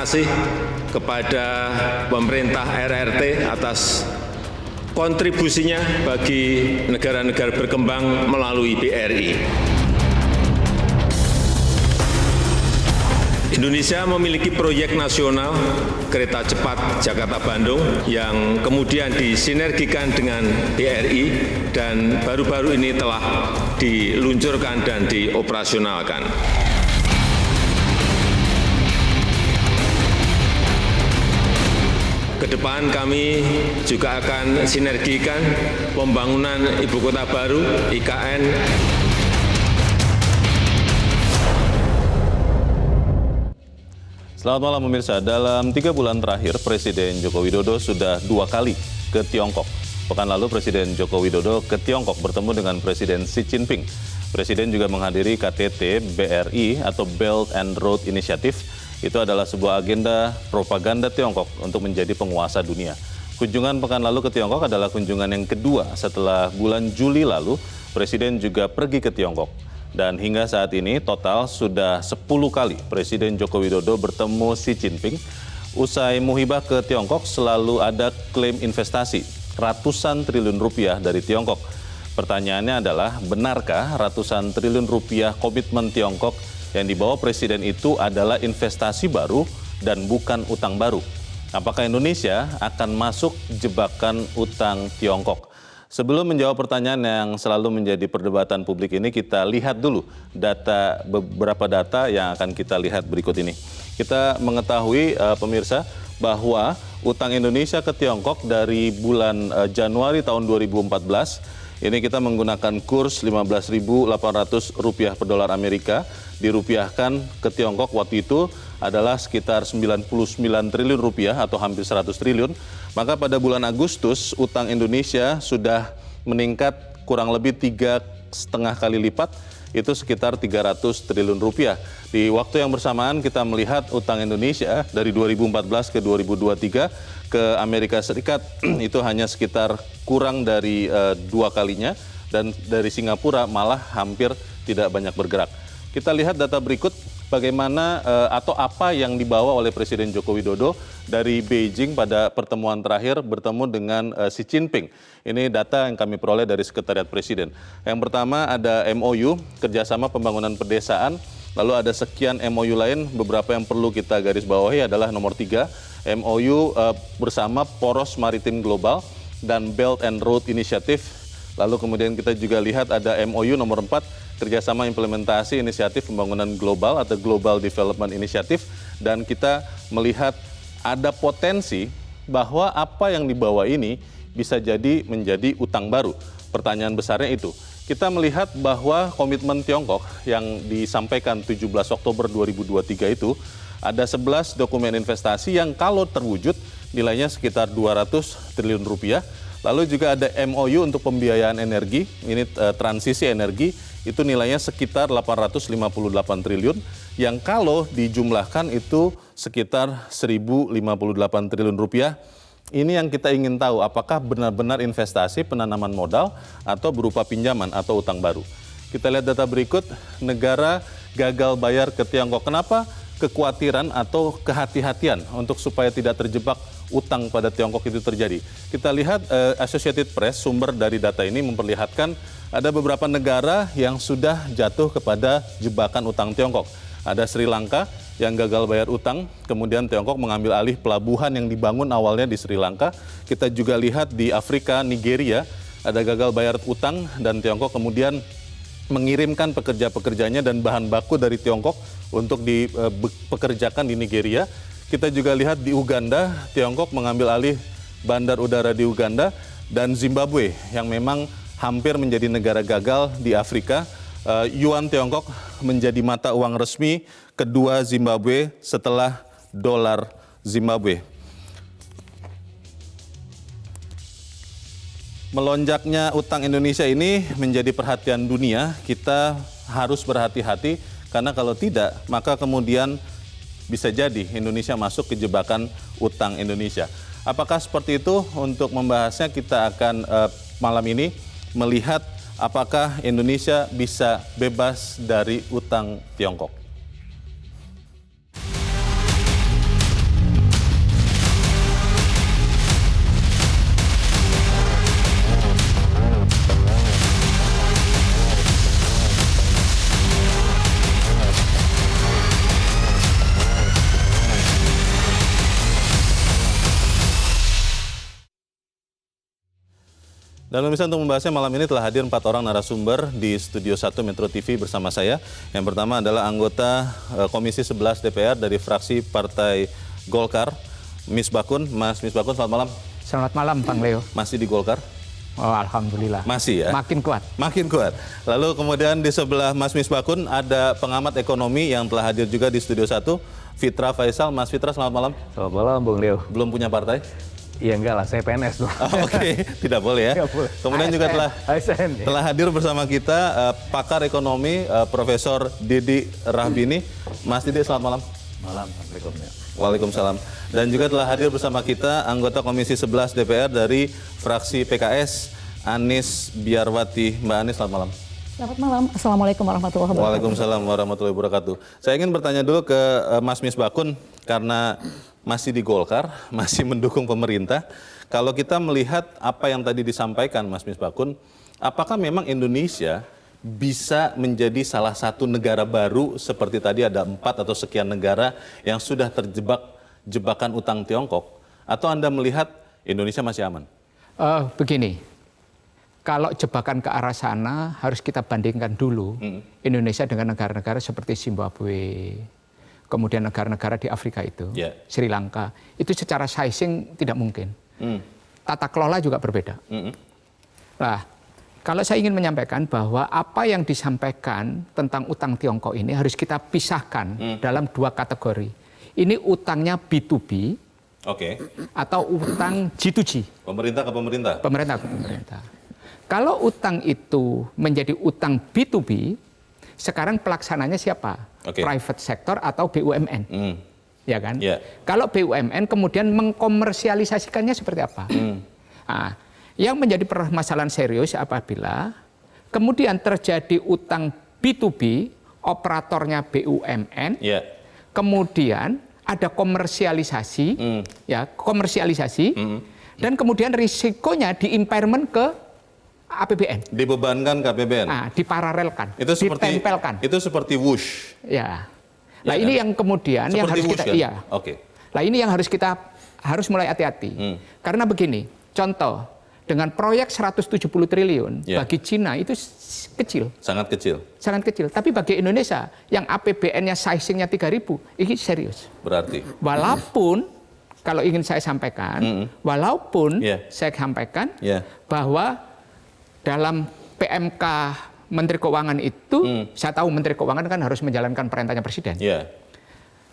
kasih kepada pemerintah RRT atas kontribusinya bagi negara-negara berkembang melalui BRI. Indonesia memiliki proyek nasional kereta cepat Jakarta-Bandung yang kemudian disinergikan dengan BRI dan baru-baru ini telah diluncurkan dan dioperasionalkan. Ke depan kami juga akan sinergikan pembangunan Ibu Kota Baru, IKN. Selamat malam pemirsa, dalam 3 bulan terakhir Presiden Joko Widodo sudah 2 kali ke Tiongkok. Pekan lalu Presiden Joko Widodo ke Tiongkok bertemu dengan Presiden Xi Jinping. Presiden juga menghadiri KTT BRI atau Belt and Road Initiative. Itu adalah sebuah agenda propaganda Tiongkok untuk menjadi penguasa dunia. Kunjungan pekan lalu ke Tiongkok adalah kunjungan yang kedua setelah bulan Juli lalu Presiden juga pergi ke Tiongkok. Dan hingga saat ini total sudah 10 kali Presiden Joko Widodo bertemu Xi Jinping. Usai muhibah ke Tiongkok selalu ada klaim investasi ratusan triliun rupiah dari Tiongkok. Pertanyaannya adalah, benarkah ratusan triliun rupiah komitmen Tiongkok yang dibawa Presiden itu adalah investasi baru dan bukan utang baru? Apakah Indonesia akan masuk jebakan utang Tiongkok? Sebelum menjawab pertanyaan yang selalu menjadi perdebatan publik ini, kita lihat dulu beberapa data yang akan kita lihat berikut ini. Kita mengetahui pemirsa bahwa utang Indonesia ke Tiongkok dari bulan Januari tahun 2014, ini kita menggunakan kurs 15.800 rupiah per dolar Amerika, dirupiahkan ke Tiongkok waktu itu adalah sekitar 99 triliun rupiah atau hampir 100 triliun. Maka pada bulan Agustus utang Indonesia sudah meningkat kurang lebih 3,5 kali lipat, itu sekitar 300 triliun rupiah. Di waktu yang bersamaan kita melihat utang Indonesia dari 2014 ke 2023 ke Amerika Serikat itu hanya sekitar kurang dari 2 kalinya, dan dari Singapura malah hampir tidak banyak bergerak. Kita lihat data berikut bagaimana atau apa yang dibawa oleh Presiden Joko Widodo dari Beijing pada pertemuan terakhir bertemu dengan Xi Jinping. Ini data yang kami peroleh dari Sekretariat Presiden. Yang pertama ada MOU, kerjasama pembangunan pedesaan. Lalu ada sekian MOU lain, beberapa yang perlu kita garis bawahi adalah nomor 3, MOU bersama Poros Maritim Global dan Belt and Road Initiative. Lalu kemudian kita juga lihat ada MOU nomor 4, kerjasama implementasi inisiatif pembangunan global atau Global Development Initiative. Dan kita melihat ada potensi bahwa apa yang dibawa ini bisa jadi menjadi utang baru. Pertanyaan besarnya itu. Kita melihat bahwa komitmen Tiongkok yang disampaikan 17 Oktober 2023 itu ada 11 dokumen investasi yang kalau terwujud nilainya sekitar 200 triliun rupiah. Lalu juga ada MOU untuk pembiayaan energi, ini transisi energi, itu nilainya sekitar 858 triliun, yang kalau dijumlahkan itu sekitar 1058 triliun rupiah. Ini yang kita ingin tahu, apakah benar-benar investasi penanaman modal atau berupa pinjaman atau utang baru. Kita lihat data berikut, negara gagal bayar ke Tiongkok. Kenapa kekhawatiran atau kehati-hatian untuk supaya tidak terjebak utang pada Tiongkok itu terjadi? Kita lihat Associated Press, sumber dari data ini memperlihatkan ada beberapa negara yang sudah jatuh kepada jebakan utang Tiongkok. Ada Sri Lanka yang gagal bayar utang, kemudian Tiongkok mengambil alih pelabuhan yang dibangun awalnya di Sri Lanka. Kita juga lihat di Afrika, Nigeria, ada gagal bayar utang dan Tiongkok kemudian mengirimkan pekerja-pekerjanya dan bahan baku dari Tiongkok untuk dipekerjakan di Nigeria. Kita juga lihat di Uganda, Tiongkok mengambil alih bandar udara di Uganda, dan Zimbabwe yang memang hampir menjadi negara gagal di Afrika. Yuan Tiongkok menjadi mata uang resmi kedua Zimbabwe setelah dolar Zimbabwe. Melonjaknya utang Indonesia ini menjadi perhatian dunia. Kita harus berhati-hati karena kalau tidak maka kemudian bisa jadi Indonesia masuk ke jebakan utang Indonesia. Apakah seperti itu? Untuk membahasnya kita akan malam ini melihat apakah Indonesia bisa bebas dari utang Tiongkok. Dan pemirsa, untuk membahasnya malam ini telah hadir 4 orang narasumber di Studio 1 Metro TV bersama saya. Yang pertama adalah anggota Komisi 11 DPR dari fraksi Partai Golkar, Misbakun. Mas Misbakun, selamat malam. Selamat malam, Bang Leo. Masih di Golkar? Oh, alhamdulillah. Masih ya? Makin kuat. Makin kuat. Lalu kemudian di sebelah Mas Misbakun ada pengamat ekonomi yang telah hadir juga di Studio 1, Fitra Faisal. Mas Fitra, selamat malam. Selamat malam, Bung Leo. Belum punya partai? Iya enggak lah, saya PNS. Oke, tidak boleh ya. Tidak boleh. Kemudian juga ASN, ya. telah hadir bersama kita pakar ekonomi Profesor Didi Rahbini. Mas Didi, selamat malam. Malam, Assalamualaikum. Waalaikumsalam. Dan juga telah hadir bersama kita anggota Komisi 11 DPR dari fraksi PKS, Anis Biarwati. Mbak Anis, selamat malam. Selamat malam. Assalamualaikum warahmatullahi wabarakatuh. Waalaikumsalam warahmatullahi wabarakatuh. Saya ingin bertanya dulu ke Mas Misbakun, karena masih di Golkar, masih mendukung pemerintah. Kalau kita melihat apa yang tadi disampaikan Mas Misbakun, apakah memang Indonesia bisa menjadi salah satu negara baru seperti tadi ada 4 atau sekian negara yang sudah terjebak jebakan utang Tiongkok? Atau Anda melihat Indonesia masih aman? Begini, kalau jebakan ke arah sana harus kita bandingkan dulu Indonesia dengan negara-negara seperti Zimbabwe, kemudian negara-negara di Afrika itu, Sri Lanka, itu secara sizing tidak mungkin. Tata kelola juga berbeda. Nah, kalau saya ingin menyampaikan bahwa apa yang disampaikan tentang utang Tiongkok ini harus kita pisahkan dalam 2 kategori. Ini utangnya B2B atau utang G2G. Pemerintah ke pemerintah? Pemerintah ke pemerintah. Kalau utang itu menjadi utang B2B, sekarang pelaksananya siapa? Private sector atau BUMN, ya kan? Kalau BUMN kemudian mengkomersialisasikannya seperti apa? Nah, yang menjadi permasalahan serius apabila kemudian terjadi utang B2B, operatornya BUMN, kemudian ada komersialisasi, dan kemudian risikonya diimpairment ke APBN. Dibebankan ke APBN. Nah, diparalelkan, ditempelkan. Itu seperti wush. Ya. Nah, ini yang kemudian seperti yang harus kita kan? Nah, ini yang harus mulai hati-hati. Karena begini, contoh dengan proyek 170 triliun bagi Cina itu kecil. Sangat kecil. Sangat kecil. Tapi bagi Indonesia yang APBN-nya sizing-nya 3.000, ini serius. Berarti. Walaupun kalau ingin saya sampaikan, saya sampaikan bahwa dalam PMK Menteri Keuangan itu, saya tahu Menteri Keuangan kan harus menjalankan perintahnya Presiden.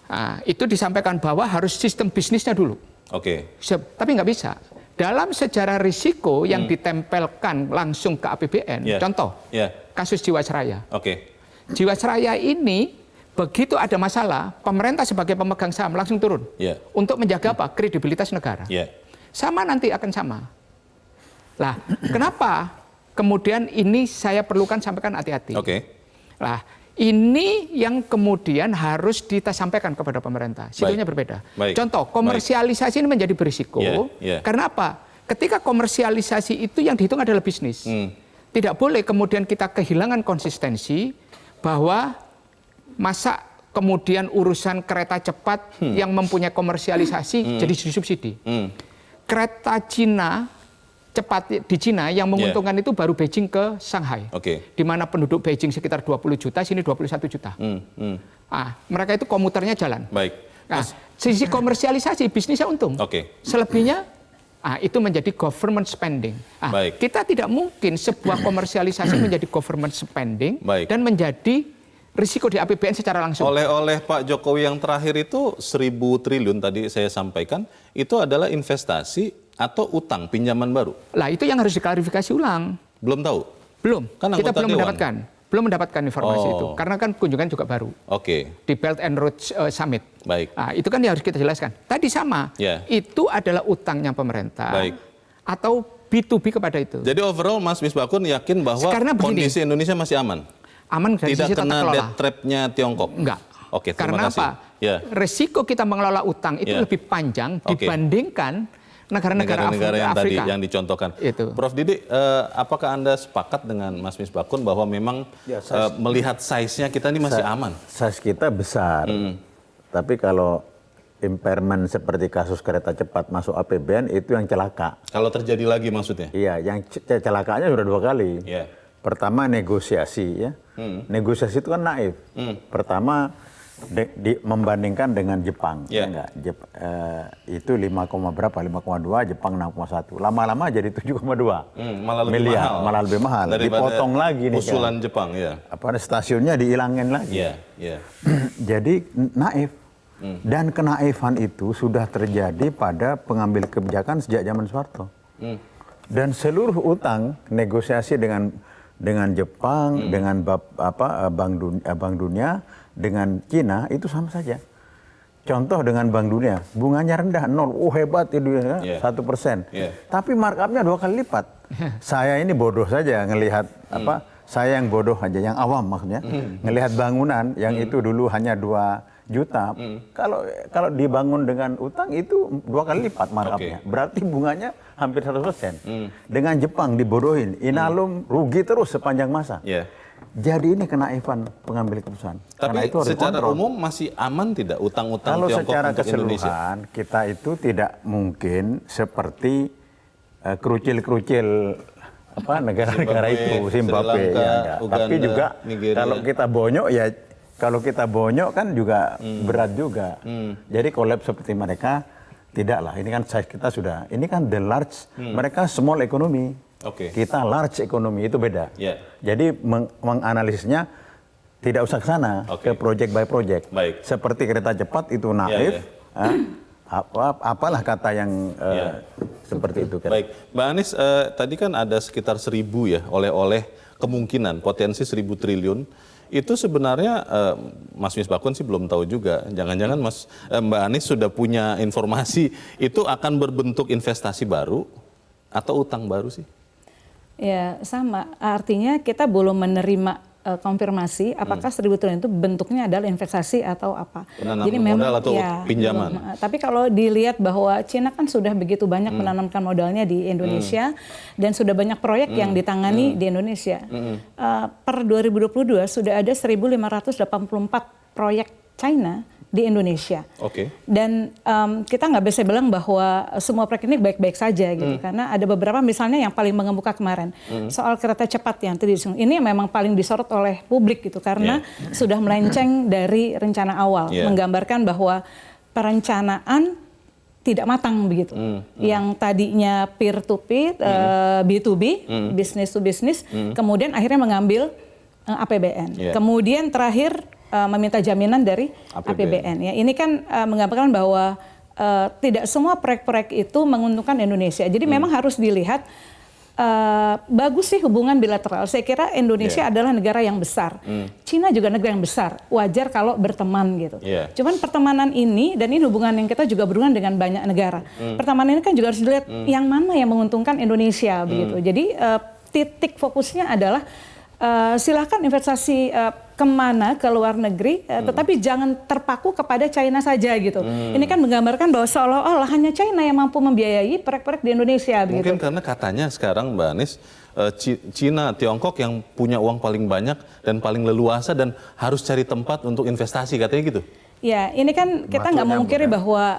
Nah, itu disampaikan bahwa harus sistem bisnisnya dulu. Tapi nggak bisa. Dalam sejarah risiko yang ditempelkan langsung ke APBN, contoh kasus Jiwasraya. Jiwasraya ini begitu ada masalah, pemerintah sebagai pemegang saham langsung turun untuk menjaga apa? Kredibilitas negara. Sama nanti akan sama. Lah, kenapa? Kemudian ini saya perlukan sampaikan hati-hati. Nah, ini yang kemudian harus kita sampaikan kepada pemerintah. Situasinya berbeda. Contoh, komersialisasi ini menjadi berisiko. Karena apa? Ketika komersialisasi itu yang dihitung adalah bisnis. Tidak boleh kemudian kita kehilangan konsistensi bahwa masa kemudian urusan kereta cepat yang mempunyai komersialisasi jadi disubsidi. Kereta Cina cepat di Cina yang menguntungkan itu baru Beijing ke Shanghai, di mana penduduk Beijing sekitar 20 juta, sini 21 juta. Mereka itu komuternya jalan. Nah, sisi komersialisasi bisnisnya untung. Selebihnya itu menjadi government spending. Kita tidak mungkin sebuah komersialisasi menjadi government spending dan menjadi risiko di APBN secara langsung. Oleh Pak Jokowi yang terakhir itu 1.000 triliun tadi saya sampaikan, itu adalah investasi atau utang pinjaman baru? Lah itu yang harus diklarifikasi ulang. Belum tahu? Belum. Kan kita belum mendapatkan informasi itu. Karena kan kunjungan juga baru. Di Belt and Road Summit. Nah, itu kan yang harus kita jelaskan. Tadi sama. Itu adalah utangnya pemerintah. Atau B2B kepada itu. Jadi overall Mas Misbakun yakin bahwa kondisi Indonesia masih aman? Aman dari sisi tata kelola. Tidak kena debt trap-nya Tiongkok? Enggak. Karena apa? Resiko kita mengelola utang itu lebih panjang dibandingkan negara-negara yang Afrika. Tadi yang dicontohkan. Prof Didi, apakah Anda sepakat dengan Mas Misbakun bahwa memang melihat size-nya kita ini masih aman? Size kita besar. Tapi kalau impairment seperti kasus kereta cepat masuk APBN itu yang celaka. Kalau terjadi lagi maksudnya? Iya, yang celakanya sudah 2 kali. Yeah. Pertama negosiasi ya. Negosiasi itu kan naif. Pertama membandingkan dengan Jepang. Yeah. Ya itu 5,2, Jepang 6,1. Lama-lama jadi 7,2 malah lebih miliar, mahal. malah lebih mahal. Dipotong lagi nih usulan kan. Jepang ya. Stasiunnya dihilangin lagi. Jadi naif. Dan kenaifan itu sudah terjadi pada pengambil kebijakan sejak zaman Soeharto. Dan seluruh utang negosiasi dengan Jepang, dengan Bank Dunia, dengan Cina itu sama saja. Contoh dengan Bank Dunia, bunganya rendah 0, hebat itu ya, 1%. Tapi markupnya 2 kali lipat. Saya ini bodoh saja ngelihat saya yang bodoh aja, yang awam maksudnya, ngelihat bangunan yang itu dulu hanya 2 juta, kalau dibangun dengan utang itu 2 kali lipat markupnya. Berarti bunganya hampir 100%. Dengan Jepang dibodohin, Inalum rugi terus sepanjang masa. Jadi ini kenaifan pengambil keputusan. Tapi itu harus secara kontrol. umum masih aman tidak utang-utang Kalau Tiongkok secara untuk Indonesia? keseluruhan kita itu tidak mungkin seperti kerucil-kerucil negara-negara itu, Zimbabwe, Lanka, Uganda, tapi juga Nigeria. kalau kita bonyok kan juga berat juga. Jadi kolaps seperti mereka tidaklah. Ini kan size kita sudah. Ini kan the large, mereka small economy. Kita large economy, itu beda. Jadi menganalisisnya tidak usah ke sana, ke project by project. Seperti kereta cepat itu naif. Apalah kata yang seperti itu. Baik, Mbak Anies, tadi kan ada sekitar 1.000 ya oleh-oleh kemungkinan potensi 1.000 triliun. Itu sebenarnya Mas Misbakun sih belum tahu juga. Jangan-jangan Mbak Anies sudah punya informasi itu akan berbentuk investasi baru atau utang baru sih? Ya sama, artinya kita belum menerima konfirmasi apakah 1.000 triliun itu bentuknya adalah investasi atau apa. Jadi memang modal atau pinjaman. Belum. Tapi kalau dilihat bahwa Cina kan sudah begitu banyak menanamkan modalnya di Indonesia dan sudah banyak proyek yang ditangani di Indonesia. Per 2022 sudah ada 1.584 proyek China di Indonesia. Dan kita nggak bisa bilang bahwa semua proyek ini baik-baik saja gitu, karena ada beberapa misalnya yang paling mengemuka kemarin soal kereta cepat yang tadi disinggung. Ini memang paling disorot oleh publik gitu karena sudah melenceng dari rencana awal, menggambarkan bahwa perencanaan tidak matang begitu. Yang tadinya peer to peer, B2B, business to business, kemudian akhirnya mengambil APBN. Kemudian terakhir meminta jaminan dari APBN. Ya, ini kan menggambarkan bahwa tidak semua proyek-proyek itu menguntungkan Indonesia. Jadi memang harus dilihat bagus sih hubungan bilateral. Saya kira Indonesia adalah negara yang besar. Cina juga negara yang besar. Wajar kalau berteman gitu. Cuman pertemanan ini dan ini hubungan yang kita juga berhubungan dengan banyak negara. Pertemanan ini kan juga harus dilihat yang mana yang menguntungkan Indonesia begitu. Jadi titik fokusnya adalah silakan investasi kemana ke luar negeri, tetapi jangan terpaku kepada China saja gitu. Ini kan menggambarkan bahwa seolah-olah hanya China yang mampu membiayai proyek-proyek di Indonesia. Mungkin begitu. karena katanya sekarang Mbak Anies, Cina, Tiongkok yang punya uang paling banyak dan paling leluasa dan harus cari tempat untuk investasi, katanya gitu. Ya, ini kan kita nggak memungkiri bahwa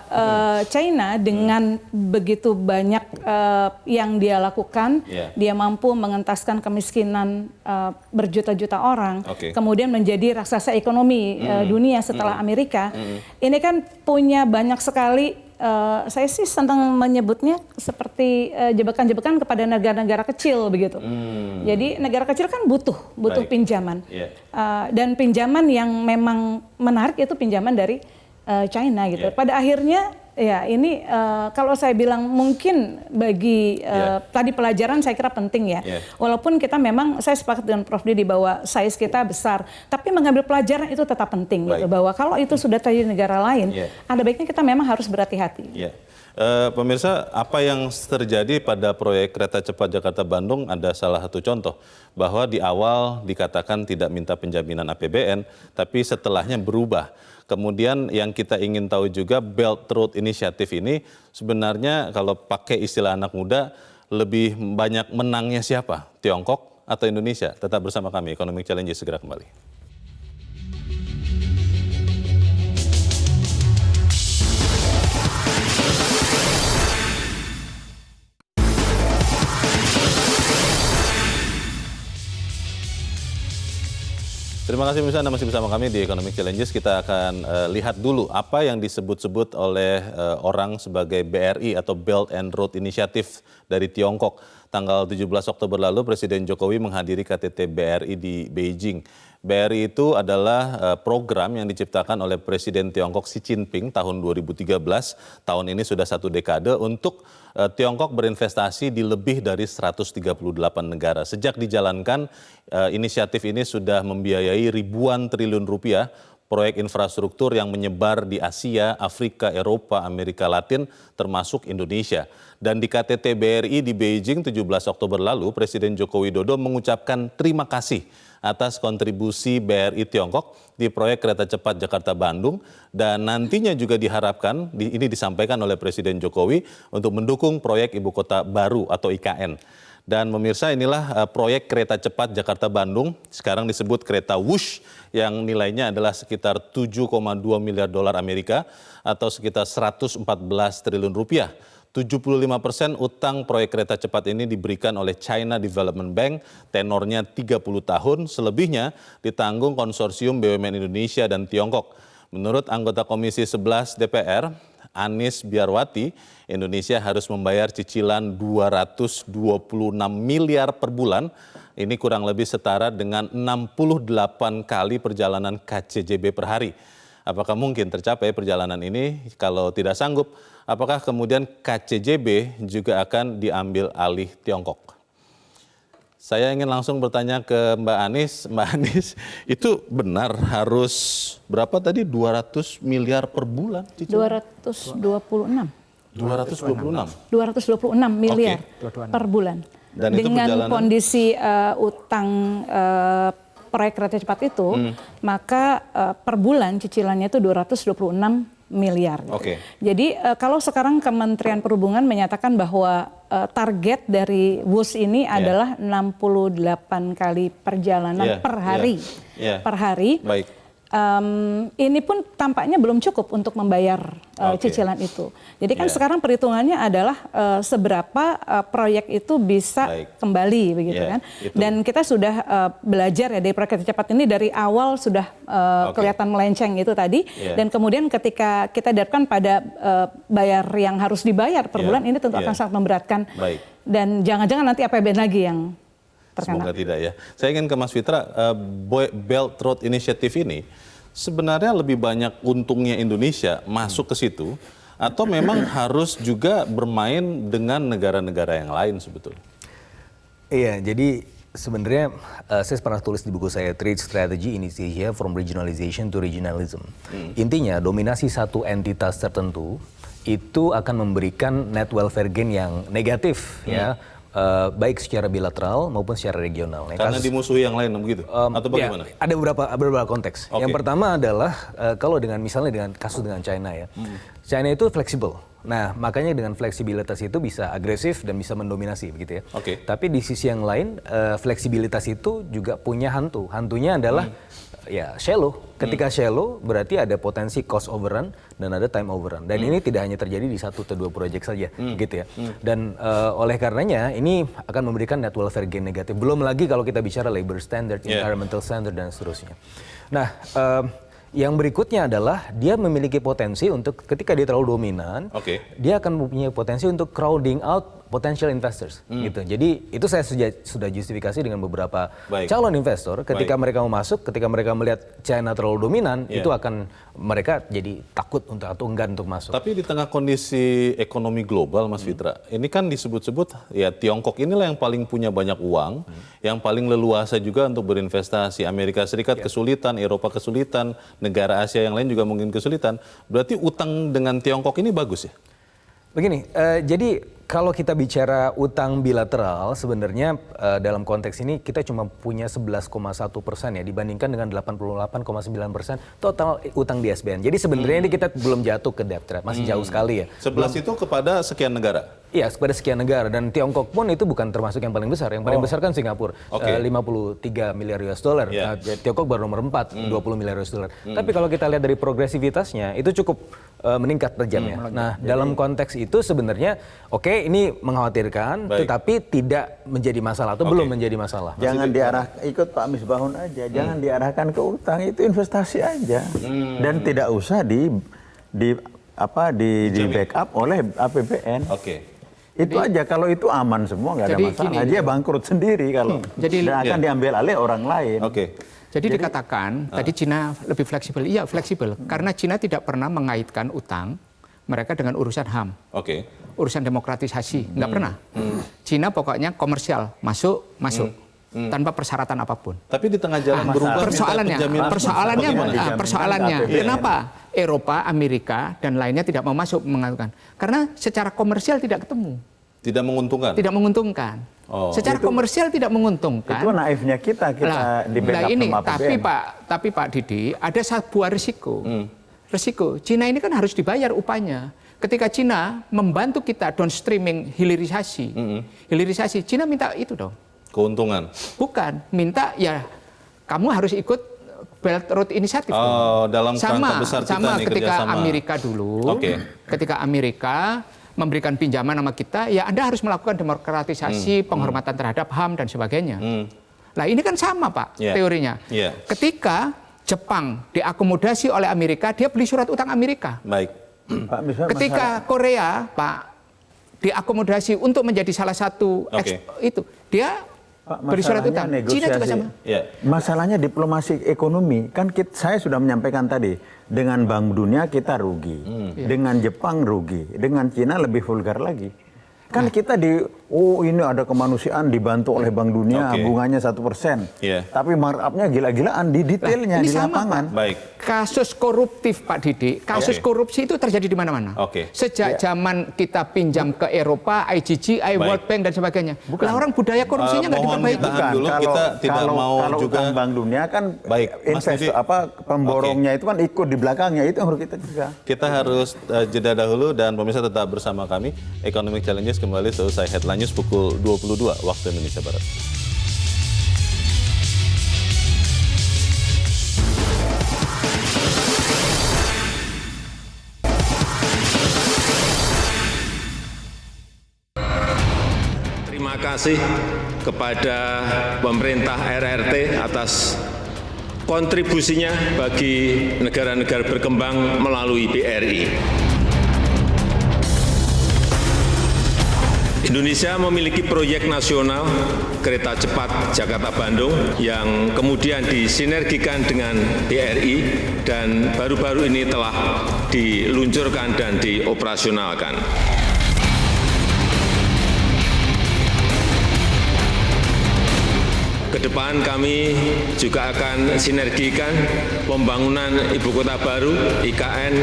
China dengan begitu banyak yang dia lakukan, dia mampu mengentaskan kemiskinan berjuta-juta orang, kemudian menjadi raksasa ekonomi dunia setelah Amerika. Ini kan punya banyak sekali, saya sih senang menyebutnya seperti jebakan-jebakan kepada negara-negara kecil begitu. Jadi negara kecil kan butuh pinjaman. Dan pinjaman yang memang menarik itu pinjaman dari China gitu. Pada akhirnya ya ini kalau saya bilang mungkin bagi tadi pelajaran saya kira penting ya. Walaupun kita memang, saya sepakat dengan Prof. Didi bahwa size kita besar, tapi mengambil pelajaran itu tetap penting gitu. Bahwa kalau itu sudah terjadi di negara lain, ada baiknya kita memang harus berhati-hati. Pemirsa, apa yang terjadi pada proyek kereta cepat Jakarta-Bandung ada salah satu contoh. Bahwa di awal dikatakan tidak minta penjaminan APBN, tapi setelahnya berubah. Kemudian yang kita ingin tahu juga Belt Road Initiative ini sebenarnya kalau pakai istilah anak muda lebih banyak menangnya siapa? Tiongkok atau Indonesia? Tetap bersama kami, Economic Challenge segera kembali. Terima kasih pemirsa, Anda masih bersama kami di Economic Challenges. Kita akan lihat dulu apa yang disebut-sebut oleh orang sebagai BRI atau Belt and Road Initiative dari Tiongkok. Tanggal 17 Oktober lalu Presiden Jokowi menghadiri KTT BRI di Beijing. BRI itu adalah program yang diciptakan oleh Presiden Tiongkok Xi Jinping tahun 2013. Tahun ini sudah 1 dekade untuk Tiongkok berinvestasi di lebih dari 138 negara. Sejak dijalankan, inisiatif ini sudah membiayai ribuan triliun rupiah proyek infrastruktur yang menyebar di Asia, Afrika, Eropa, Amerika Latin, termasuk Indonesia. Dan di KTT BRI di Beijing 17 Oktober lalu, Presiden Joko Widodo mengucapkan terima kasih atas kontribusi BRI Tiongkok di proyek kereta cepat Jakarta-Bandung, dan nantinya juga diharapkan, ini disampaikan oleh Presiden Jokowi, untuk mendukung proyek Ibu Kota Baru atau IKN. Dan pemirsa, inilah proyek kereta cepat Jakarta-Bandung, sekarang disebut kereta Wush, yang nilainya adalah sekitar 7,2 miliar dolar Amerika atau sekitar 114 triliun rupiah. 75% utang proyek kereta cepat ini diberikan oleh China Development Bank, tenornya 30 tahun, selebihnya ditanggung konsorsium BUMN Indonesia dan Tiongkok. Menurut anggota Komisi 11 DPR, Anies Biarwati, Indonesia harus membayar cicilan 226 miliar per bulan. Ini kurang lebih setara dengan 68 kali perjalanan KCJB per hari. Apakah mungkin tercapai perjalanan ini? Kalau tidak sanggup, apakah kemudian KCJB juga akan diambil alih Tiongkok? Saya ingin langsung bertanya ke Mbak Anies. Mbak Anies, itu benar harus berapa tadi? 200 miliar per bulan? 226. 226 miliar per bulan. Dan dengan kondisi utang proyek kereta cepat itu, maka per bulan cicilannya itu 226 miliar. Gitu. Jadi kalau sekarang Kementerian Perhubungan menyatakan bahwa target dari WUS ini adalah 68 kali perjalanan per hari. Per hari. Baik. Ini pun tampaknya belum cukup untuk membayar cicilan itu. Jadi kan sekarang perhitungannya adalah seberapa proyek itu bisa kembali, begitu kan? Dan kita sudah belajar ya dari proyek kereta cepat ini dari awal sudah kelihatan melenceng itu tadi. Dan kemudian ketika kita dapatkan pada bayar yang harus dibayar per bulan, ini tentu akan sangat memberatkan. Dan jangan-jangan nanti APBN lagi yang terkena. Semoga tidak ya. Saya ingin ke Mas Fitra, Belt Road Initiative ini sebenarnya lebih banyak untungnya Indonesia masuk ke situ, atau memang harus juga bermain dengan negara-negara yang lain sebetulnya? Iya, jadi sebenarnya saya pernah tulis di buku saya Trade Strategy in East Asia from Regionalization to Regionalism. Intinya dominasi satu entitas tertentu itu akan memberikan net welfare gain yang negatif ya. Baik secara bilateral maupun secara regional. Karena dimusuhi yang lain begitu? Atau bagaimana? Ya, ada beberapa konteks. Yang pertama adalah kalau misalnya dengan kasus dengan China ya. China itu fleksibel. Nah, makanya dengan fleksibilitas itu bisa agresif dan bisa mendominasi begitu ya. Tapi di sisi yang lain fleksibilitas itu juga punya hantu. Hantunya adalah ya shallow. Ketika shallow berarti ada potensi cost overrun dan ada time overrun. Dan ini tidak hanya terjadi di 1 atau 2 proyek saja gitu ya. Dan oleh karenanya ini akan memberikan net welfare gain negatif. Belum lagi kalau kita bicara labor standard, environmental standard dan seterusnya. Nah, yang berikutnya adalah dia memiliki potensi untuk ketika dia terlalu dominan, dia akan mempunyai potensi untuk crowding out potential investors gitu. Jadi itu saya sudah justifikasi dengan beberapa calon investor ketika mereka mau masuk, ketika mereka melihat China terlalu dominan, itu akan mereka jadi takut untuk atau enggan untuk masuk. Tapi di tengah kondisi ekonomi global, Mas Fitra, ini kan disebut-sebut ya Tiongkok inilah yang paling punya banyak uang, yang paling leluasa juga untuk berinvestasi. Amerika Serikat kesulitan, Eropa kesulitan, negara Asia yang lain juga mungkin kesulitan. Berarti utang dengan Tiongkok ini bagus ya? Begini, jadi kalau kita bicara utang bilateral, sebenarnya dalam konteks ini kita cuma punya 11,1% ya dibandingkan dengan 88,9% total utang di SBN. Jadi sebenarnya ini kita belum jatuh ke debt trap, masih jauh sekali ya. 11 itu kepada sekian negara? Iya, kepada sekian negara, dan Tiongkok pun itu bukan termasuk yang paling besar. Yang paling besar kan Singapura, 53 miliar US dollar. Tiongkok baru nomor 4, 20 miliar US dollar. Tapi kalau kita lihat dari progresivitasnya, itu cukup meningkat tajamnya. Nah, dalam konteks itu sebenarnya ini mengkhawatirkan, tetapi tidak menjadi masalah atau belum menjadi masalah. Jangan ikut Pak Misbahun aja, jangan diarahkan ke utang, itu investasi aja. Dan tidak usah di backup oleh APBN. Itu aja, kalau itu aman semua, nggak ada masalah. Dia bangkrut sendiri kalau dan akan diambil alih orang lain. Jadi dikatakan tadi Cina lebih fleksibel. Iya fleksibel, karena Cina tidak pernah mengaitkan utang mereka dengan urusan HAM, urusan demokratisasi, nggak pernah. Cina pokoknya komersial, masuk, tanpa persyaratan apapun. Tapi di tengah jalan berubah. Persoalannya, kenapa Eropa, Amerika dan lainnya tidak mau masuk mengaitkan? Karena secara komersial tidak ketemu. Tidak menguntungkan. Tidak menguntungkan. Secara komersial tidak menguntungkan. Itu naifnya kita di backup sama APBN. Tapi Pak Didi, ada sebuah risiko. Risiko. Cina ini kan harus dibayar upahnya. Ketika Cina membantu kita downstreaming hilirisasi, Cina minta itu dong. Keuntungan. Bukan, minta ya kamu harus ikut Belt Road Initiative. Dalam kerangka besar kita sama nih, ketika kerjasama. Amerika dulu. Ketika Amerika memberikan pinjaman sama kita, ya Anda harus melakukan demokratisasi, penghormatan terhadap HAM dan sebagainya. Nah ini kan sama Pak teorinya. Ketika Jepang diakomodasi oleh Amerika, dia beli surat utang Amerika. Ketika Korea Pak diakomodasi untuk menjadi salah satu itu, dia beli surat utang. Cina juga sama. Masalahnya diplomasi ekonomi. Kan saya sudah menyampaikan tadi, dengan Bank Dunia kita rugi, dengan Jepang rugi, dengan Cina lebih vulgar lagi. Kan kita ini ada kemanusiaan dibantu oleh Bank Dunia, bunganya 1%. Tapi markup-nya gila-gilaan di detailnya, di lapangan. Kasus koruptif Pak Didi, kasus korupsi itu terjadi di mana-mana. Sejak zaman kita pinjam ke Eropa, IGG, World Bank dan sebagainya. Lah orang budaya korupsinya nggak diperbaiki. Kita tidak mau juga Bank Dunia kan pemborongnya itu kan ikut di belakangnya, itu yang harus kita juga. Kita harus jeda dahulu dan pemirsa tetap bersama kami. Economic Challenges kembali selesai Headline News pukul 22 waktu Indonesia Barat. Terima kasih kepada pemerintah RRT atas kontribusinya bagi negara-negara berkembang melalui BRI. Indonesia memiliki proyek nasional kereta cepat Jakarta-Bandung yang kemudian disinergikan dengan BRI dan baru-baru ini telah diluncurkan dan dioperasionalkan. Kedepan kami juga akan sinergikan pembangunan ibu kota baru (IKN).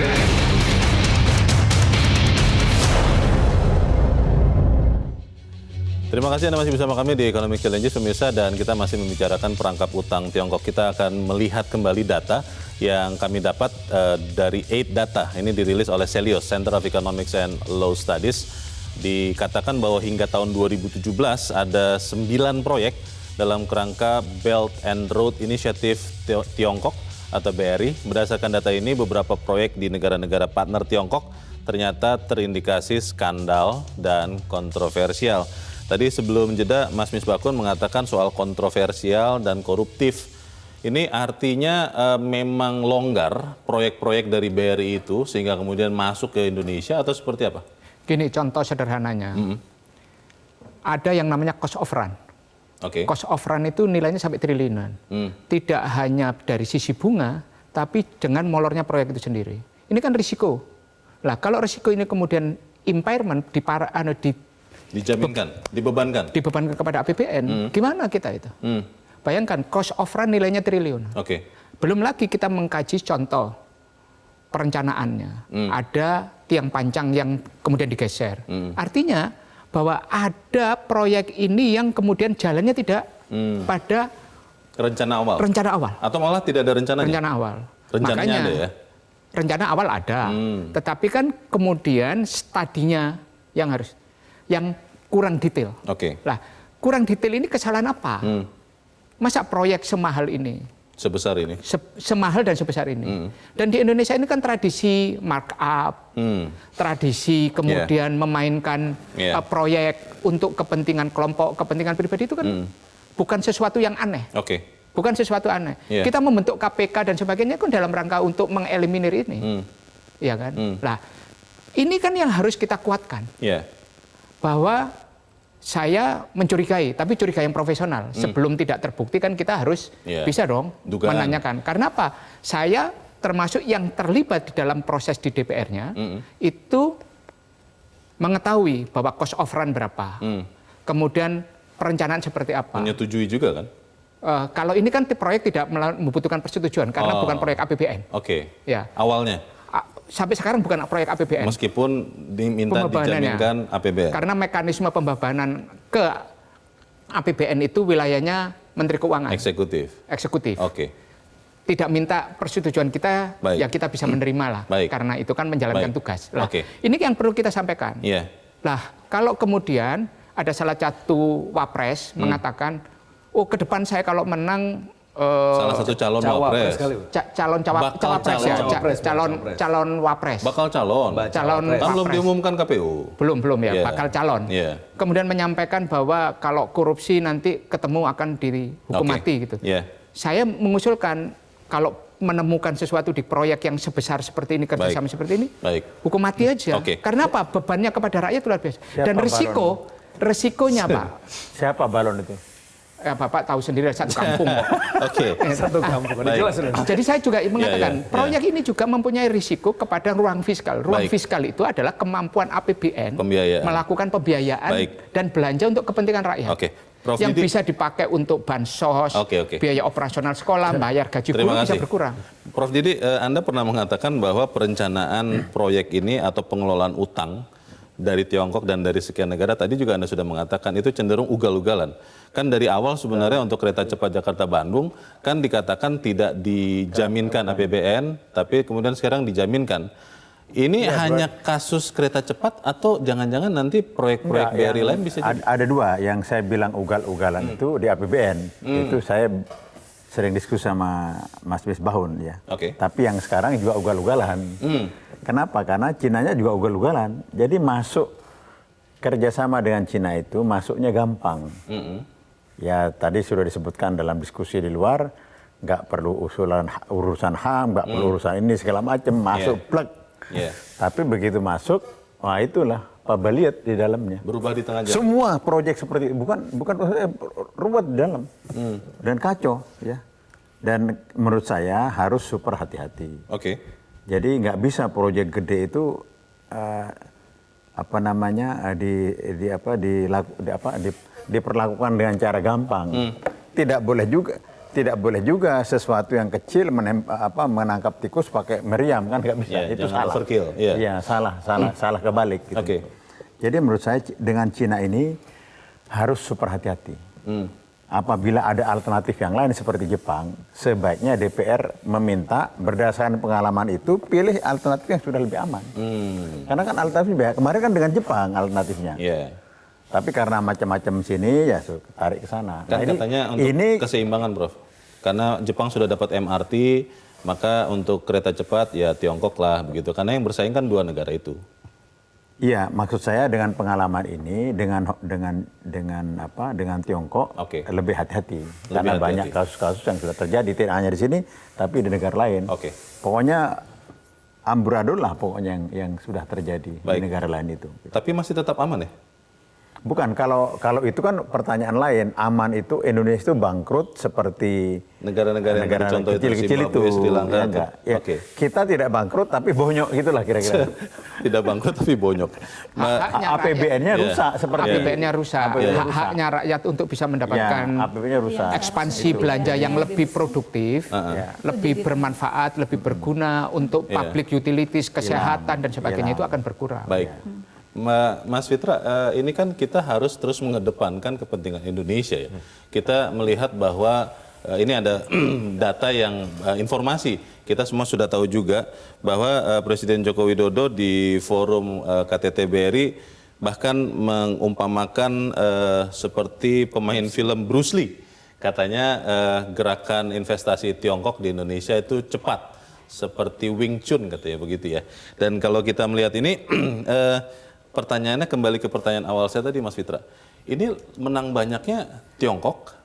Terima kasih Anda masih bersama kami di Economic Challenges pemirsa, dan kita masih membicarakan perangkap utang Tiongkok. Kita akan melihat kembali data yang kami dapat dari 8 Data. Ini dirilis oleh Celios, Center of Economics and Law Studies. Dikatakan bahwa hingga tahun 2017 ada 9 proyek dalam kerangka Belt and Road Initiative Tiongkok atau BRI. Berdasarkan data ini, beberapa proyek di negara-negara partner Tiongkok ternyata terindikasi skandal dan kontroversial. Tadi sebelum jeda, Mas Misbakun mengatakan soal kontroversial dan koruptif. Ini artinya memang longgar proyek-proyek dari BRI itu sehingga kemudian masuk ke Indonesia atau seperti apa? Gini, contoh sederhananya. Ada yang namanya cost of run. Cost of run itu nilainya sampai triliunan. Tidak hanya dari sisi bunga, tapi dengan molornya proyek itu sendiri. Ini kan risiko. Lah, kalau risiko ini kemudian impairment dibebankan kepada APBN, gimana kita itu? Bayangkan cost of run nilainya triliun. Belum lagi kita mengkaji contoh perencanaannya. Ada tiang pancang yang kemudian digeser. Artinya bahwa ada proyek ini yang kemudian jalannya tidak pada rencana awal. Atau malah tidak ada rencananya. Rencana awal. Rencananya makanya, ada ya? Rencana awal ada. Tetapi kan kemudian stadinya yang kurang detail. Lah, kurang detail ini kesalahan apa? Masa proyek semahal ini Sebesar ini? Semahal dan sebesar ini. Dan di Indonesia ini kan tradisi markup, tradisi kemudian memainkan proyek untuk kepentingan kelompok, kepentingan pribadi itu kan bukan sesuatu yang aneh. Bukan sesuatu aneh. Kita membentuk KPK dan sebagainya kan dalam rangka untuk mengeliminir ini. Ya kan? Nah, ini kan yang harus kita kuatkan. Bahwa saya mencurigai, tapi curiga yang profesional. Sebelum tidak terbukti kan kita harus bisa dong menanyakan. Karena apa? Saya termasuk yang terlibat di dalam proses di DPR-nya, itu mengetahui bahwa cost of run berapa. Kemudian perencanaan seperti apa. Menyetujui juga kan? Kalau ini kan proyek tidak membutuhkan persetujuan, karena bukan proyek APBN. Ya. Awalnya? Sampai sekarang bukan proyek APBN. Meskipun diminta dijaminkan APBN. Karena mekanisme pembebanan ke APBN itu wilayahnya Menteri Keuangan. Eksekutif. Tidak minta persetujuan kita, ya kita bisa menerima lah. Karena itu kan menjalankan tugas. Nah, ini yang perlu kita sampaikan. Nah, kalau kemudian ada salah satu wapres mengatakan, oh ke depan saya kalau menang salah satu calon wapres. Calon wapres. Bakal calon. Kan belum diumumkan KPU. Belum ya, bakal calon. Kemudian menyampaikan bahwa kalau korupsi nanti ketemu akan dihukum mati gitu. Saya mengusulkan kalau menemukan sesuatu di proyek yang sebesar seperti ini, kerjasama seperti ini, hukum mati aja. Karena apa? Bebannya kepada rakyat luar biasa. Dan resikonya Pak. Siapa balon itu? Bapak tahu sendiri satu kampung. Satu kampung. Jadi saya juga mengatakan proyek ini juga mempunyai risiko kepada ruang fiskal. Ruang fiskal itu adalah kemampuan APBN melakukan pembiayaan dan belanja untuk kepentingan rakyat. Yang bisa dipakai untuk bansos, biaya operasional sekolah, bayar gaji guru bisa berkurang. Prof Didi, Anda pernah mengatakan bahwa perencanaan proyek ini atau pengelolaan utang dari Tiongkok dan dari sekian negara, tadi juga Anda sudah mengatakan itu cenderung ugal-ugalan. Kan dari awal sebenarnya untuk kereta cepat Jakarta-Bandung kan dikatakan tidak dijaminkan APBN, tapi kemudian sekarang dijaminkan. Ini hanya kasus kereta cepat atau jangan-jangan nanti proyek-proyek BRI lain bisa jadi? Ada dua, yang saya bilang ugal-ugalan itu di APBN. Itu saya sering diskusi sama Mas Misbahun ya. Tapi yang sekarang juga ugal-ugalan. Kenapa? Karena Cinanya juga ugal-ugalan. Jadi masuk kerjasama dengan Cina itu masuknya gampang. Ya tadi sudah disebutkan dalam diskusi di luar, nggak perlu urusan HAM, nggak perlu urusan ini segala macam, masuk plek. Tapi begitu masuk, wah itulah Pak lihat di dalamnya. Berubah di tengah jalan. Semua proyek seperti itu, bukan ruwet di dalam dan kacau ya. Dan menurut saya harus super hati-hati. Jadi nggak bisa proyek gede itu diperlakukan dengan cara gampang. Tidak boleh juga sesuatu yang kecil menangkap tikus pakai meriam, kan nggak bisa. Itu salah. Iya, salah kebalik gitu. Jadi menurut saya dengan Cina ini harus super hati-hati. Apabila ada alternatif yang lain seperti Jepang, sebaiknya DPR meminta berdasarkan pengalaman itu pilih alternatif yang sudah lebih aman. Karena kan alternatifnya kemarin kan dengan Jepang alternatifnya. Tapi karena macam-macam sini ya tarik ke sana. Kan katanya untuk keseimbangan, Prof. Karena Jepang sudah dapat MRT, maka untuk kereta cepat ya Tiongkok lah begitu. Karena yang bersaing kan dua negara itu. Iya, maksud saya dengan pengalaman ini dengan Tiongkok lebih hati-hati. Karena banyak kasus-kasus yang sudah terjadi tidak hanya di sini tapi di negara lain. Pokoknya amburadul lah pokoknya yang sudah terjadi di negara lain itu. Tapi masih tetap aman ya? Bukan, kalau itu kan pertanyaan lain. Aman itu Indonesia itu bangkrut seperti negara-negara yang contoh kecil-kecil itu. Sri Lanka. Ya, kita tidak bangkrut tapi bonyok gitulah kira-kira. Tidak bangkrut tapi bonyok. APBN-nya rusak seperti APBN-nya rusak. Haknya rakyat untuk bisa mendapatkan ekspansi belanja yang lebih produktif, lebih bermanfaat, lebih berguna untuk public utilities, kesehatan dan sebagainya itu akan berkurang. Baik. Mas Fitra, ini kan kita harus terus mengedepankan kepentingan Indonesia ya. Kita melihat bahwa ini ada data yang informasi. Kita semua sudah tahu juga bahwa Presiden Joko Widodo di forum KTT BRI bahkan mengumpamakan seperti pemain film Bruce Lee Katanya gerakan investasi Tiongkok di Indonesia itu cepat, seperti Wing Chun katanya begitu ya. Dan kalau kita melihat ini, pertanyaannya kembali ke pertanyaan awal saya tadi Mas Fitra. Ini menang banyaknya Tiongkok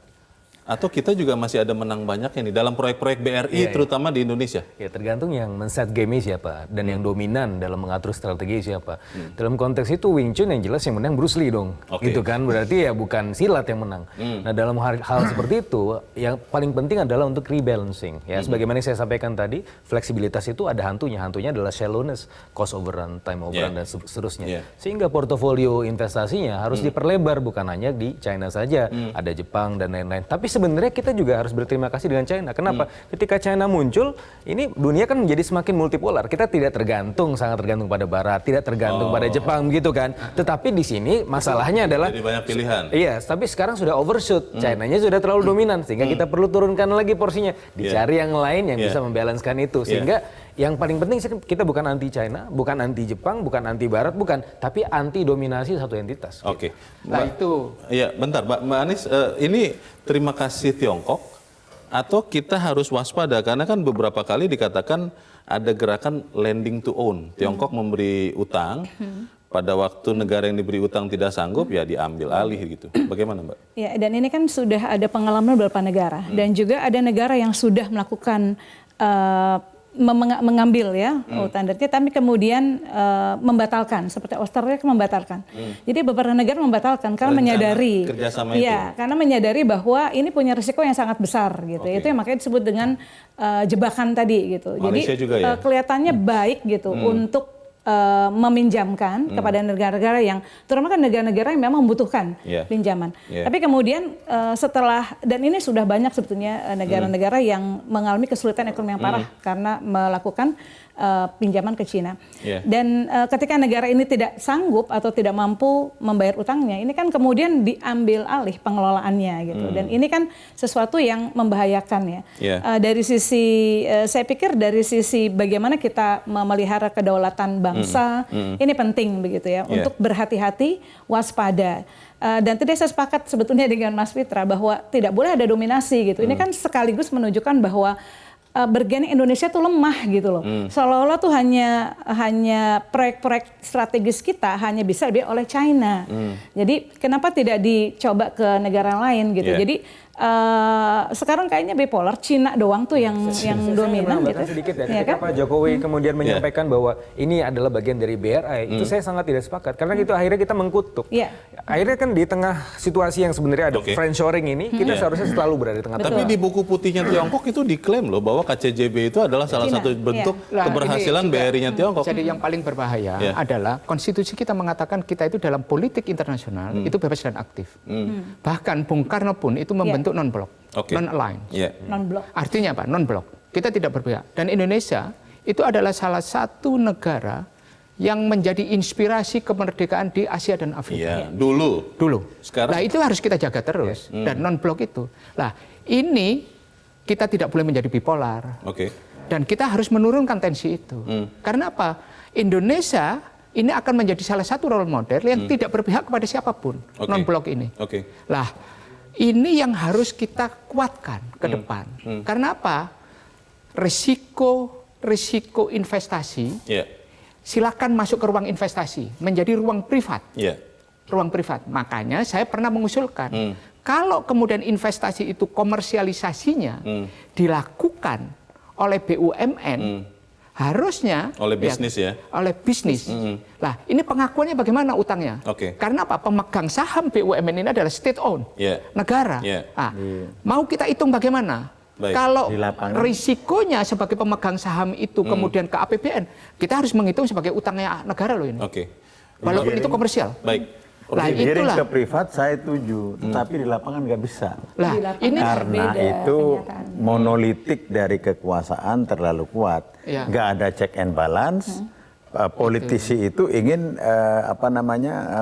atau kita juga masih ada menang banyaknya nih dalam proyek-proyek BRI terutama di Indonesia? Ya tergantung yang men-set game siapa dan yang dominan dalam mengatur strategi siapa. Dalam konteks itu Wing Chun yang jelas yang menang Bruce Lee dong. Gitu kan, berarti ya bukan silat yang menang. Nah dalam hal seperti itu yang paling penting adalah untuk rebalancing. Ya sebagaimana saya sampaikan tadi, fleksibilitas itu ada hantunya. Hantunya adalah shallowness, cost overrun, time overrun dan seterusnya. Sehingga portofolio investasinya harus diperlebar bukan hanya di China saja, ada Jepang dan lain-lain. Tapi sebenarnya kita juga harus berterima kasih dengan China. Kenapa? Ketika China muncul, ini dunia kan menjadi semakin multipolar. Kita tidak tergantung, sangat tergantung pada Barat, tidak tergantung pada Jepang gitu kan. Tetapi di sini masalahnya adalah jadi banyak pilihan. Iya, tapi sekarang sudah overshoot. China-nya sudah terlalu dominan sehingga kita perlu turunkan lagi porsinya. Dicari yang lain yang bisa membalancekan itu. Sehingga yang paling penting kita bukan anti China, bukan anti Jepang, bukan anti Barat, bukan, tapi anti dominasi satu entitas. Oke. Nah itu. Iya, bentar, Mbak Anies, ini terima kasih Tiongkok atau kita harus waspada karena kan beberapa kali dikatakan ada gerakan lending to own. Tiongkok memberi utang, pada waktu negara yang diberi utang tidak sanggup ya diambil alih gitu. Bagaimana, Mbak? Ya, dan ini kan sudah ada pengalaman beberapa negara dan juga ada negara yang sudah melakukan mengambil ya standarnya, tapi kemudian membatalkan, seperti Australia membatalkan. Jadi beberapa negara membatalkan karena menyadari, karena menyadari bahwa ini punya risiko yang sangat besar gitu. Itu yang makanya disebut dengan jebakan tadi gitu. Malaysia jadi juga, ya? Kelihatannya baik gitu untuk meminjamkan kepada negara-negara yang, terutama kan negara-negara yang memang membutuhkan pinjaman. Tapi kemudian setelah, dan ini sudah banyak sebetulnya negara-negara yang mengalami kesulitan ekonomi yang parah karena melakukan pinjaman ke Cina. Dan ketika negara ini tidak sanggup atau tidak mampu membayar utangnya, ini kan kemudian diambil alih pengelolaannya gitu. Dan ini kan sesuatu yang membahayakan ya. Dari sisi, saya pikir dari sisi bagaimana kita memelihara kedaulatan bangsa, ini penting begitu ya, untuk berhati-hati, waspada. Dan tadi saya sepakat sebetulnya dengan Mas Fitra bahwa tidak boleh ada dominasi gitu. Ini kan sekaligus menunjukkan bahwa bergening Indonesia tuh lemah gitu loh. Seolah-olah tuh hanya proyek-proyek strategis kita hanya bisa oleh China. Jadi kenapa tidak dicoba ke negara lain gitu. Jadi sekarang kayaknya bipolar, Cina doang tuh yang dominan gitu. Sedikit ya, ketika Pak Jokowi kemudian menyampaikan bahwa ini adalah bagian dari BRI, itu saya sangat tidak sepakat karena itu akhirnya kita mengkutuk. Akhirnya kan di tengah situasi yang sebenarnya ada friendshoring ini, kita seharusnya selalu berada di tengah-tengah. Tapi di buku putihnya Tiongkok itu diklaim loh bahwa KCJB itu adalah salah satu bentuk keberhasilan BRI-nya Tiongkok. Jadi yang paling berbahaya adalah konstitusi kita mengatakan kita itu dalam politik internasional itu bebas dan aktif. Bahkan Bung Karno pun itu membentuk non-blok, non-aligned. Non-blok. Artinya apa? Non-blok. Kita tidak berpihak. Dan Indonesia itu adalah salah satu negara yang menjadi inspirasi kemerdekaan di Asia dan Afrika. Dulu. Sekarang. Nah itu harus kita jaga terus. Dan non-blok itu. Nah ini kita tidak boleh menjadi bipolar. Dan kita harus menurunkan tensi itu. Karena apa? Indonesia ini akan menjadi salah satu role model yang tidak berpihak kepada siapapun. Non-blok ini. Lah ini yang harus kita kuatkan ke depan. Karena apa? Risiko investasi, silakan masuk ke ruang investasi, menjadi ruang privat. Ruang privat. Makanya saya pernah mengusulkan, kalau kemudian investasi itu komersialisasinya dilakukan oleh BUMN, harusnya oleh bisnis oleh bisnis. Lah ini pengakuannya bagaimana utangnya? Karena apa? Pemegang saham BUMN ini adalah state owned, negara. Mau kita hitung bagaimana? Kalau risikonya sebagai pemegang saham itu kemudian ke APBN, kita harus menghitung sebagai utangnya negara loh ini. Walaupun itu komersial. Nah, itulah ke privat saya setuju, tetapi di lapangan nggak bisa. Ini karena itu monolitik dari kekuasaan terlalu kuat, nggak ada check and balance. Politisi itu ingin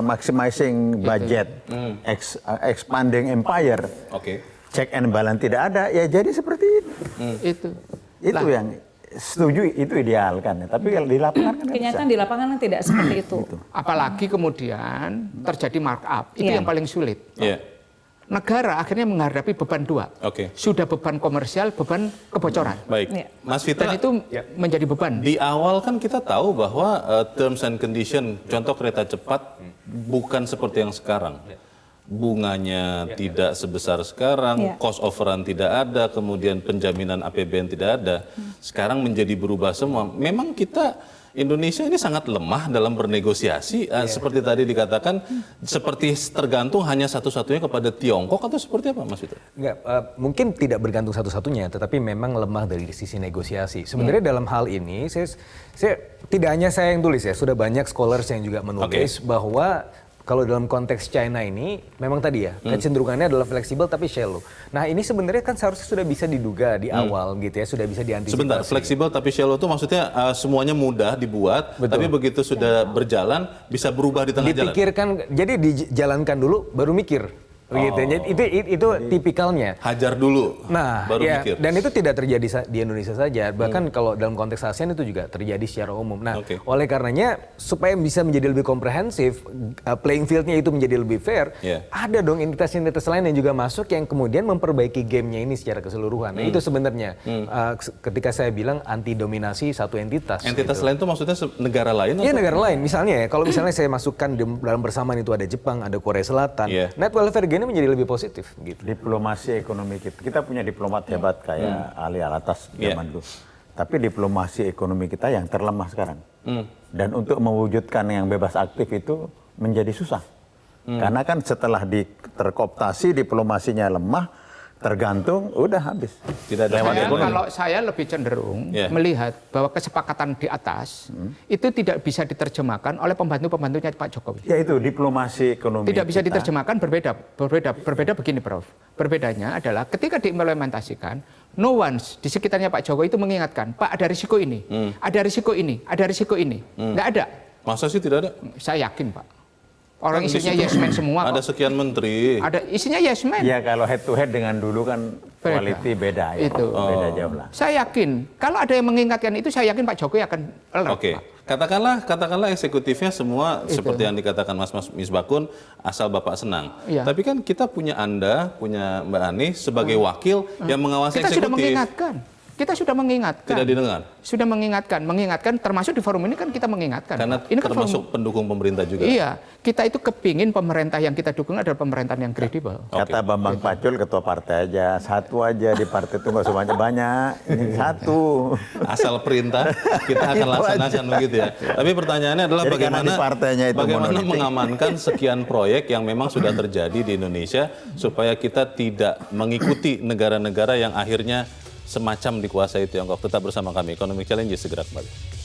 maximizing budget, expanding empire. Check and balance tidak ada, ya jadi seperti itu. Itu yang setuju, itu ideal kan, tapi kalau di lapangan kan kenyataan di lapangan kan tidak seperti itu. Apalagi kemudian terjadi markup, itu yang paling sulit. negara akhirnya menghadapi beban dua. Sudah beban komersial, beban kebocoran. Baik, Mas Fitra. Dan itu menjadi beban. Di awal kan kita tahu bahwa terms and condition, contoh kereta cepat bukan seperti yang sekarang. Bunganya tidak sebesar sekarang, cost overrun tidak ada, kemudian penjaminan APBN tidak ada. Sekarang menjadi berubah semua. Memang kita Indonesia ini sangat lemah dalam bernegosiasi, seperti tadi dikatakan, seperti tergantung hanya satu-satunya kepada Tiongkok atau seperti apa, Mas Vito? Enggak, mungkin tidak bergantung satu-satunya, tetapi memang lemah dari sisi negosiasi. Sebenarnya dalam hal ini, saya tidak hanya saya yang tulis ya, sudah banyak scholars yang juga menulis bahwa kalau dalam konteks China ini, memang tadi ya, kecenderungannya adalah fleksibel tapi shallow. Nah ini sebenarnya kan seharusnya sudah bisa diduga di awal gitu ya, sudah bisa diantisipasi. Sebentar, fleksibel tapi shallow itu maksudnya semuanya mudah dibuat, tapi begitu sudah berjalan, bisa berubah di tengah jalan? Dipikirkan, jadi dijalankan dulu, baru mikir. Begitu. Jadi itu tipikalnya. Hajar dulu, baru mikir. Dan itu tidak terjadi di Indonesia saja. Bahkan kalau dalam konteks ASEAN itu juga terjadi secara umum. Nah, oleh karenanya supaya bisa menjadi lebih komprehensif, playing field-nya itu menjadi lebih fair, ada dong entitas-entitas lain yang juga masuk yang kemudian memperbaiki game-nya ini secara keseluruhan. Nah, itu sebenarnya ketika saya bilang anti dominasi satu entitas. Entitas lain itu maksudnya negara lain? Iya, negara lain. Misalnya ya, kalau misalnya saya masukkan dalam bersamaan itu ada Jepang, ada Korea Selatan, net welfare game menjadi lebih positif gitu. Diplomasi ekonomi kita punya diplomat hebat kayak Ali Alatas zaman dulu. Tapi diplomasi ekonomi kita yang terlemah sekarang. Dan untuk mewujudkan yang bebas aktif itu menjadi susah. Karena kan setelah terkooptasi diplomasinya lemah, tergantung, udah habis. Tidak ada kalau saya lebih cenderung melihat bahwa kesepakatan di atas itu tidak bisa diterjemahkan oleh pembantu-pembantunya Pak Jokowi. Ya itu diplomasi ekonomi. Tidak bisa diterjemahkan, berbeda begini, Prof. Berbedanya adalah ketika diimplementasikan, no one di sekitarnya Pak Jokowi itu mengingatkan, Pak ada risiko ini, ada risiko ini, ada risiko ini. Nggak ada. Masa sih tidak ada? Saya yakin, Pak. Orang isinya yes man semua. Ada sekian menteri. Ada isinya yes man. Ya kalau head to head dengan dulu kan quality beda ya. Itu. Beda jauh lah. Saya yakin kalau ada yang mengingatkan itu, saya yakin Pak Jokowi akan alert. Katakanlah eksekutifnya semua seperti yang dikatakan Mas Misbakun, asal Bapak senang. Tapi kan kita punya Anda, punya Mbak Ani sebagai wakil yang mengawasi eksekutif. Kita sudah mengingatkan. Kita sudah mengingatkan. Tidak didengar? Sudah mengingatkan termasuk di forum ini kan kita mengingatkan. Karena ini kan termasuk pendukung pemerintah juga. Iya, kita itu kepingin pemerintah yang kita dukung adalah pemerintahan yang kredibel. Kata Bambang Pacul, ketua partai aja, satu aja di partai itu nggak usah banyak-banyak, ini satu. Asal perintah kita akan laksanakan begitu ya. Tapi pertanyaannya adalah bagaimana mengamankan sekian proyek yang memang sudah terjadi di Indonesia supaya kita tidak mengikuti negara-negara yang akhirnya semacam dikuasai Tiongkok. Tetap bersama kami, Economic Challenge segera kembali.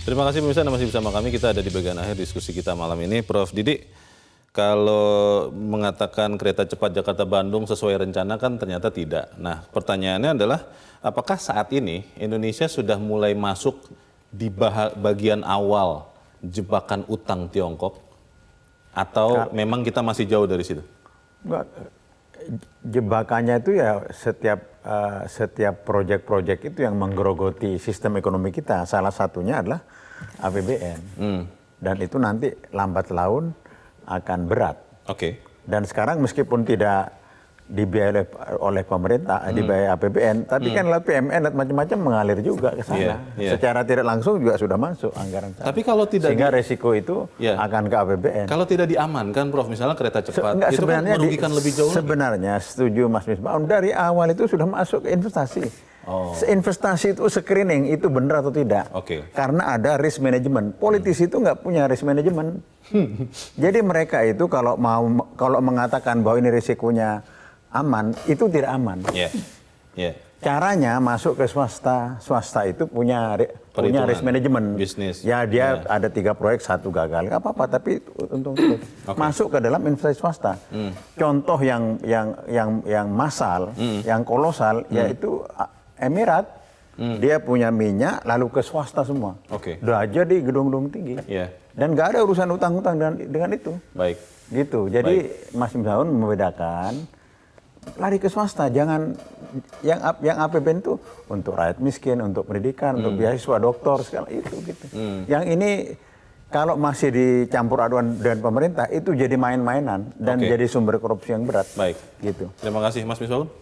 Terima kasih pemirsa, masih bersama kami. Kita ada di bagian akhir diskusi kita malam ini. Prof Didik, kalau mengatakan kereta cepat Jakarta-Bandung sesuai rencana kan ternyata tidak. Nah pertanyaannya adalah apakah saat ini Indonesia sudah mulai masuk di bagian awal jebakan utang Tiongkok? Atau memang kita masih jauh dari situ? Jebakannya itu ya setiap proyek-proyek itu yang menggerogoti sistem ekonomi kita. Salah satunya adalah APBN. Dan itu nanti lambat laun akan berat. Dan sekarang meskipun tidak dibiayai oleh pemerintah, dibiayai APBN, tapi kan lewat PMN, macam-macam mengalir juga ke sana. Secara tidak langsung juga sudah masuk anggaran sana. Tapi kalau tidak sehingga resiko itu akan ke APBN. Kalau tidak diamankan, Prof, misalnya kereta cepat, itu kan merugikan lebih jauh. Sebenarnya setuju Mas Misbah, dari awal itu sudah masuk ke investasi. Investasi itu screening, itu benar atau tidak. Karena ada risk management. Politisi itu nggak punya risk management. Jadi mereka itu kalau mengatakan bahwa ini risikonya aman, itu tidak aman. Caranya masuk ke swasta itu punya punya risk management. Bisnis. Ya dia ada 3 proyek, 1 gagal, nggak apa-apa. Tapi untung itu masuk ke dalam investasi swasta. Contoh yang massal, yang kolosal, yaitu Emirat. Dia punya minyak, lalu ke swasta semua. Udah aja di gedung-gedung tinggi. Dan nggak ada urusan utang-utang dengan itu. Baik. Gitu. Jadi Mas Misbahun membedakan lari ke swasta, jangan yang APBN itu untuk rakyat miskin, untuk pendidikan, untuk beasiswa, dokter, segala itu gitu. Yang ini kalau masih dicampur aduan dengan pemerintah itu jadi main-mainan dan jadi sumber korupsi yang berat. Baik. Gitu. Terima kasih Mas Misbahun.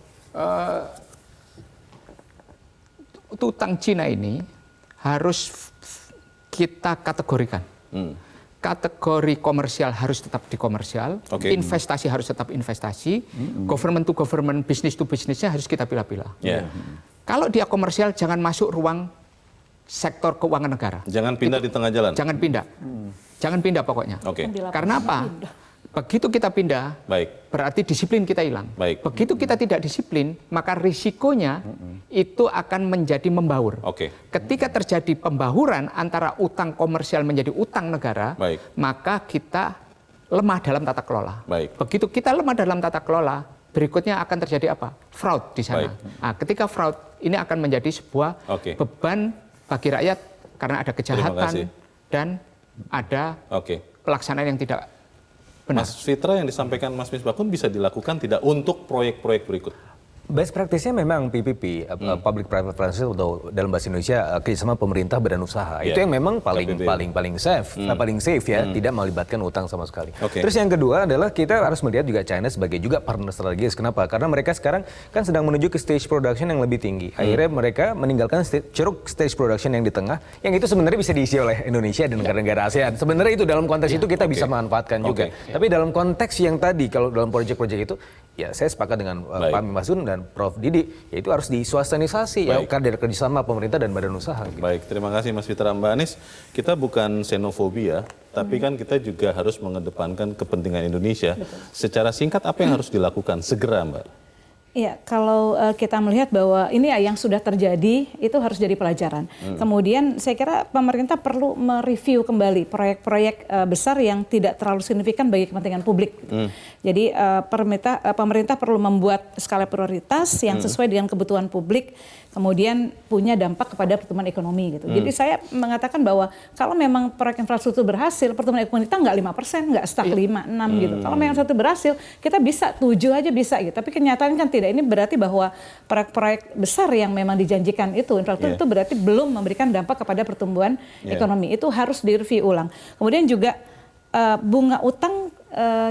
Utang Cina ini harus kita kategorikan. Kategori komersial harus tetap di komersial, investasi harus tetap investasi, government to government, business to businessnya harus kita pilah-pilah. Kalau dia komersial, jangan masuk ruang sektor keuangan negara. Jangan pindah di tengah jalan. Jangan pindah, jangan pindah pokoknya. Karena apa? Begitu kita pindah, berarti disiplin kita hilang. Begitu kita tidak disiplin, maka risikonya itu akan menjadi membaur. Ketika terjadi pembahuran antara utang komersial menjadi utang negara, maka kita lemah dalam tata kelola. Begitu kita lemah dalam tata kelola, berikutnya akan terjadi apa? Fraud di sana. Nah, ketika fraud, ini akan menjadi sebuah beban bagi rakyat karena ada kejahatan dan ada pelaksanaan yang tidak benar. Mas Fitra, yang disampaikan Mas Misbahun bisa dilakukan tidak untuk proyek-proyek berikut? Best practice-nya memang PPP, Public Private Partnership, atau dalam bahasa Indonesia kerjasama pemerintah badan usaha. Itu yang memang paling safe ya, tidak melibatkan utang sama sekali. Terus yang kedua adalah kita harus melihat juga China sebagai juga partner strategis. Kenapa? Karena mereka sekarang kan sedang menuju ke stage production yang lebih tinggi. Akhirnya mereka meninggalkan ceruk stage production yang di tengah, yang itu sebenarnya bisa diisi oleh Indonesia dan negara-negara ASEAN. Sebenarnya itu dalam konteks itu kita bisa manfaatkan juga. Tapi dalam konteks yang tadi, kalau dalam proyek-proyek itu, ya saya sepakat dengan Pak Misbahun dan Prof. Didi, yaitu harus diswastanisasi ya, karena kerjasama pemerintah dan badan usaha. Gitu. Baik, terima kasih Mas Fitra. Mbak Anies, kita bukan xenofobia, tapi kan kita juga harus mengedepankan kepentingan Indonesia. Secara singkat, apa yang harus dilakukan segera, Mbak? Iya, kalau kita melihat bahwa ini yang sudah terjadi itu harus jadi pelajaran. Kemudian saya kira pemerintah perlu mereview kembali proyek-proyek besar yang tidak terlalu signifikan bagi kepentingan publik. Jadi pemerintah perlu membuat skala prioritas yang sesuai dengan kebutuhan publik, kemudian punya dampak kepada pertumbuhan ekonomi gitu. Jadi saya mengatakan bahwa kalau memang proyek infrastruktur berhasil, pertumbuhan ekonomi kita nggak 5%, nggak stuck 5, 6 gitu. Kalau memang satu berhasil, kita bisa 7 aja bisa gitu. Tapi kenyataannya kan tidak. Ini berarti bahwa proyek-proyek besar yang memang dijanjikan itu, infrastruktur itu berarti belum memberikan dampak kepada pertumbuhan ekonomi. Itu harus direview ulang. Kemudian juga bunga utang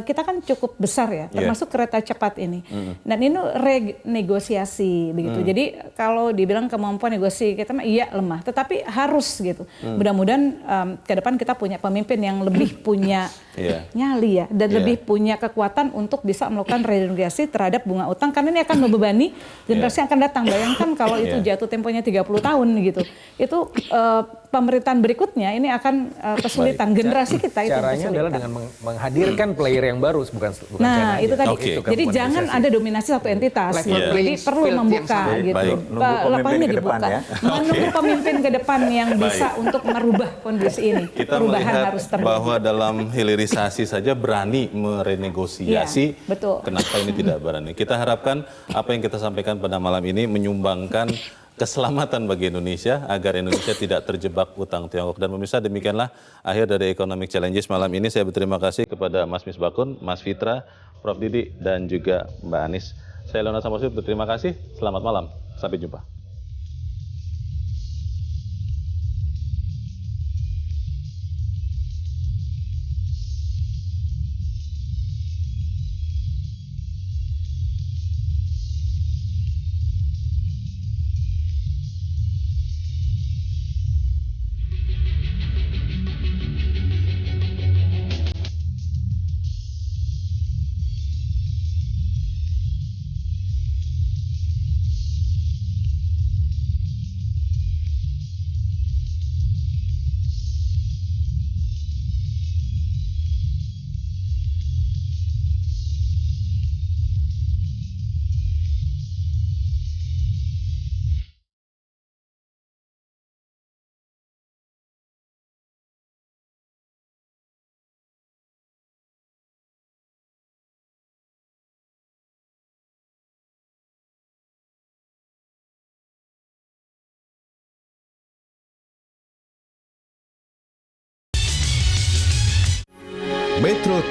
kita kan cukup besar ya, termasuk kereta cepat ini. Dan ini renegosiasi begitu. Jadi kalau dibilang kemampuan negosiasi kita iya lemah, tetapi harus gitu. Mudah-mudahan ke depan kita punya pemimpin yang lebih punya nyali ya, dan lebih punya kekuatan untuk bisa melakukan renegosiasi terhadap bunga utang, karena ini akan membebani generasi yang akan datang. Bayangkan kalau itu jatuh temponya 30 tahun gitu. Itu pemerintahan berikutnya ini akan kesulitan. Generasi kita itu caranya adalah dengan menghadirkan player yang baru, bukan nah, China itu aja. tadi. Jadi jangan ada dominasi satu entitas. Jadi perlu membuka gitu. Lapangannya dibuka. Menunggu pemimpin ke depan yang bisa untuk merubah kondisi ini. Kita perubahan melihat harus terjadi. bahwa dalam hilirisasi saja berani merenegosiasi. Betul. Kenapa ini tidak berani? Kita harapkan apa yang kita sampaikan pada malam ini menyumbangkan keselamatan bagi Indonesia agar Indonesia tidak terjebak utang Tiongkok. Dan pemirsa, demikianlah akhir dari Economic Challenges malam ini. Saya berterima kasih kepada Mas Misbahun, Mas Fitra, Prof. Didi, dan juga Mbak Anies. Saya Leonard Samosir, berterima kasih. Selamat malam. Sampai jumpa.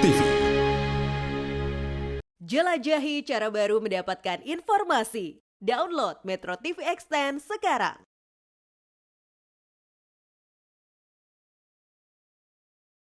TV. Jelajahi cara baru mendapatkan informasi. Download Metro TV Extend sekarang.